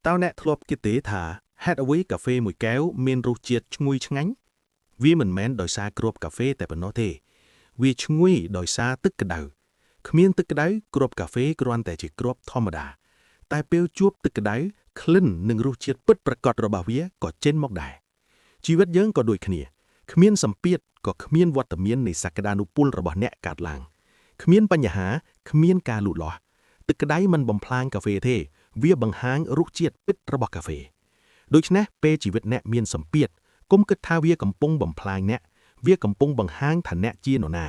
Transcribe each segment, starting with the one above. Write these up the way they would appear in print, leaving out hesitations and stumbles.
តើអ្នកធ្លាប់គិតទេថាហេតុអ្វីកាហ្វេមួយកែវមានរសជាតិឈ្ងុយឆ្ងាញ់វាមិនមែនដោយសារគ្រាប់កាហ្វេតែប៉ុណ្ណោះទេវាឈ្ងុយដោយសារទឹកក្តៅគ្មានទឹកក្តៅគ្រាប់កាហ្វេគ្រាន់តែជាគ្រាប់ធម្មតាតែពេលជួបទឹកក្តៅក្លិននិងរសជាតិពិតប្រាកដរបស់វាក៏ចេញមកដែរជីវិតយើងក៏ដូចគ្នាគ្មានសម្ពាធក៏គ្មានវត្តមាននៃសក្តានុពលរបស់អ្នកកើតឡើងគ្មានបញ្ហាគ្មានការលូតលាស់ទឹកក្តៅមិនបំផ្លាញកាហ្វេទេវាបង្ហាញរសជាតិពិតរបស់កាហ្វេដូច្នេះពេលជីវិតអ្នកមានសម្ពាធកុំគិតថាវាកំពុងបំផ្លាញអ្នកវាកំពុងបង្ហាញថាអ្នកជានរណា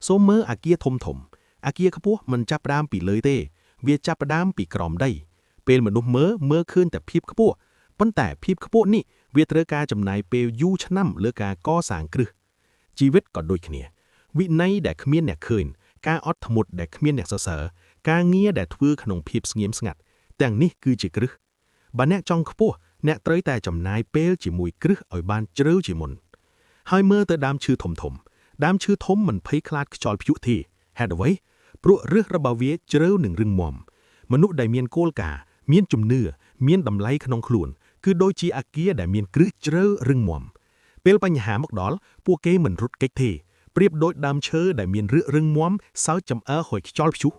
សូមមើលអាគារធំអគារខ្ពស់មិនចាប់ផ្ដើមពីលើទេវាចាប់ផ្ដើមពីក្រោមដីពេលមនុស្សមើលឃើញតែភាពខ្ពស់ប៉ុន្តែភាពខ្ពស់នេះវាត្រូវការចំណាយពេលយូរឆ្នាំលើការកសាងគ្រឹះជីវិតក៏ដូចគ្នាវិន័យដែលគ្មានអ្នកឃើញការអត់ធ្មត់ដែលគ្មានអ្នកសរសើរការងារដែលធ្វើក្នុងភាពស្ងៀមស្ងាត់ទាំងនេះគឺជាគ្រឹះបើអ្នកចង់ខ្ពស់អ្នកត្រូវតែចំណាយពេលជាមួយគ្រឹះឲ្យបានជ្រៅជាមុនហើយមើលទៅដើមឈើធំដើមឈើធំមិនភ័យខ្លាចខ្យល់ព្យុះទេហេតុអ្វីព្រោះឫសរបស់វាជ្រៅនិងរឹងមាំមនុស្សដែលមានគោលការណ៍មានជំនឿមានតម្លៃក្នុងខ្លួនគឺដូចជាអគារដែលមានគ្រឹះជ្រៅរឹងមាំពេលបញ្ហាមកដល់ពួកគេមិនរត់គេចទេប្រៀបដូចដើមឈើដែលមានឫសរឹងមាំសើចចំអើហួយខ្យល់ព្យុះ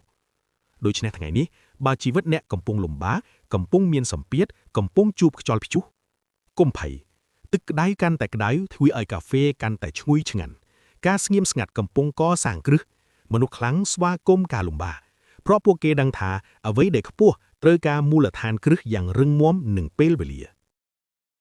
ដូច្នេះថ្ងៃនេះបើជីវិតអ្នកកំពុងលំបាកកំពុងមានសម្ពាធកំពុងជួបខ្យល់ព្យុះកុំភ័យទឹកក្តៅកាន់តែក្តៅធ្វើឲ្យកាហ្វេកាន់តែឈ្ងុយឆ្ងាញ់ការស្ងៀមស្ងាត់កំពុងកសាងគ្រឹះមនុស្សខ្លាំងស្វាគមន៍ការលំបាកเพราะពួកគេដឹងថាអ្វីដែលខ្ពស់ត្រូវការមូលដ្ឋានគ្រឹះយ៉ាងរឹងមាំនិងពេលវេលា